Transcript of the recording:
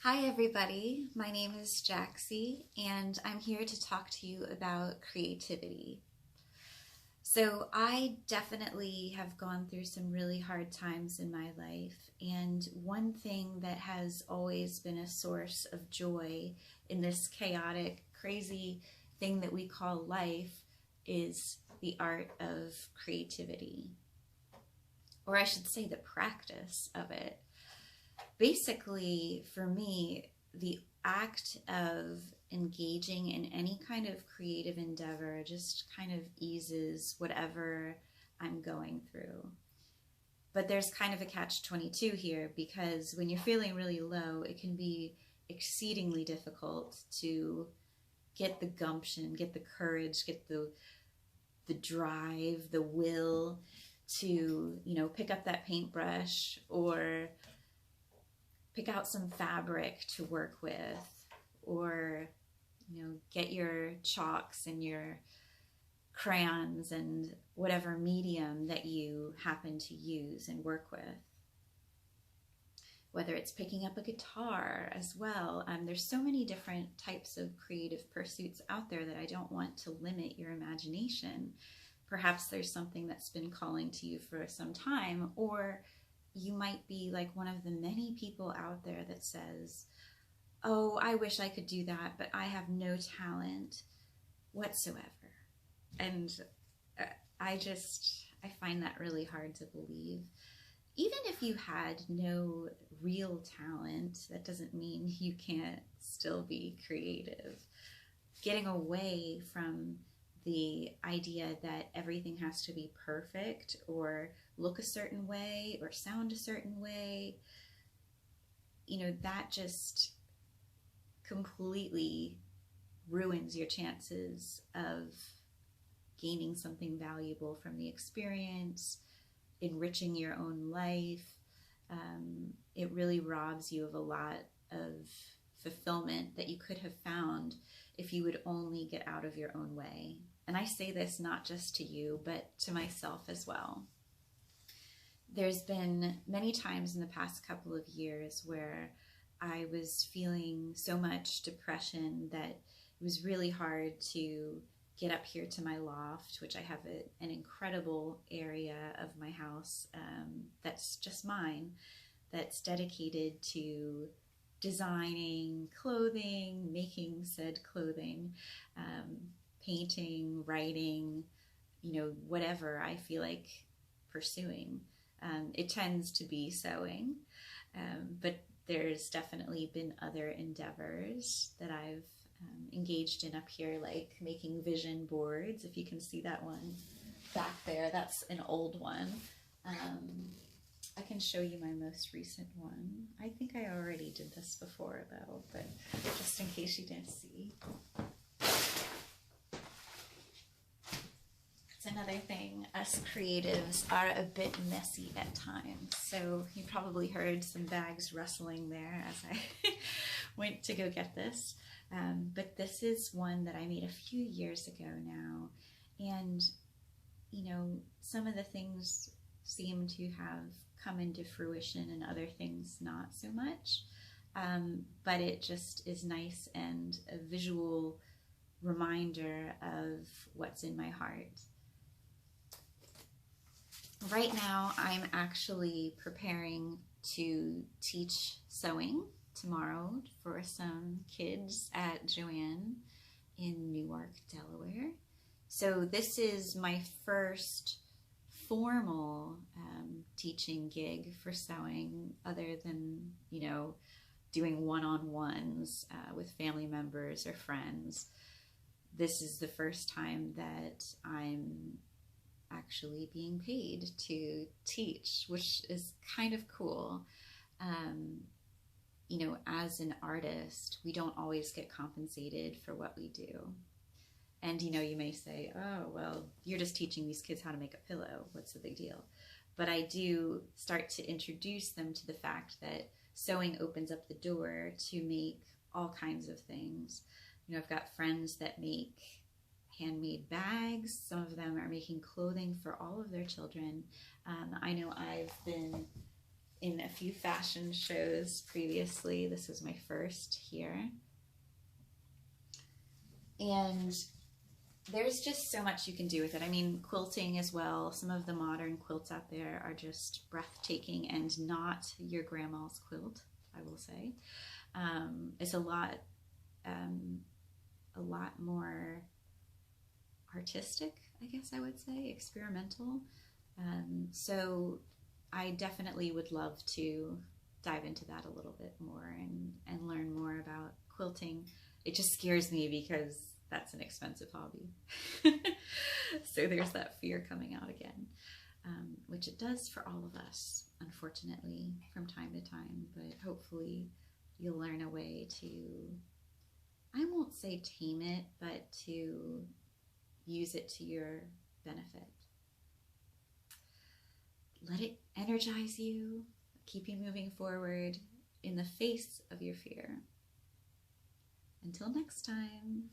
Hi, everybody. My name is Jaxie, and I'm here to talk to you about creativity. So, I definitely have gone through some really hard times in my life, and one thing that has always been a source of joy in this chaotic, crazy thing that we call life is the art of creativity, or I should say, the practice of it. Basically, for me, the act of engaging in any kind of creative endeavor just kind of eases whatever I'm going through. But there's kind of a catch 22 here because when you're feeling really low, it can be exceedingly difficult to get the gumption, get the courage, get the drive, the will to, pick up that paintbrush or pick out some fabric to work with, or get your chalks and your crayons and whatever medium that you happen to use and work with. Whether it's picking up a guitar as well. There's so many different types of creative pursuits out there that I don't want to limit your imagination. Perhaps there's something that's been calling to you for some time, or you might be like one of the many people out there that says, oh, I wish I could do that, but I have no talent whatsoever. And uh, I find that really hard to believe. Even if you had no real talent, that doesn't mean you can't still be creative. Getting away from the idea that everything has to be perfect or look a certain way or sound a certain way, that just completely ruins your chances of gaining something valuable from the experience, enriching your own life. It really robs you of a lot of fulfillment that you could have found if you would only get out of your own way. And I say this not just to you, but to myself as well. There's been many times in the past couple of years where I was feeling so much depression that it was really hard to get up here to my loft, which I have an incredible area of my house that's just mine, that's dedicated to designing clothing, making said clothing, painting, writing, whatever I feel like pursuing. It tends to be sewing, but there's definitely been other endeavors that I've engaged in up here, like making vision boards. If you can see that one back there, that's an old one. I can show you my most recent one. I think I already did this before though, but just in case you didn't see. It's another thing, us creatives are a bit messy at times. So you probably heard some bags rustling there as I went to go get this. But this is one that I made a few years ago now. And, some of the things seem to have come into fruition and other things not so much. But it just is nice and a visual reminder of what's in my heart. Right now, I'm actually preparing to teach sewing tomorrow for some kids at Joann in Newark, Delaware. So this is my first formal teaching gig for sewing, other than, doing one-on-ones with family members or friends. This is the first time that I'm actually being paid to teach, which is kind of cool. As an artist, we don't always get compensated for what we do. And, you may say, oh, well, you're just teaching these kids how to make a pillow. What's the big deal? But I do start to introduce them to the fact that sewing opens up the door to make all kinds of things. I've got friends that make handmade bags. Some of them are making clothing for all of their children. I know I've been in a few fashion shows previously. This was my first here. And there's just so much you can do with it. I mean, quilting as well. Some of the modern quilts out there are just breathtaking and not your grandma's quilt, I will say. It's a lot more artistic, I guess I would say, experimental. So I definitely would love to dive into that a little bit more and learn more about quilting. It just scares me because that's an expensive hobby. So there's that fear coming out again, which it does for all of us, unfortunately, from time to time. But hopefully you'll learn a way to, I won't say tame it, but to use it to your benefit. Let it energize you, keep you moving forward in the face of your fear. Until next time.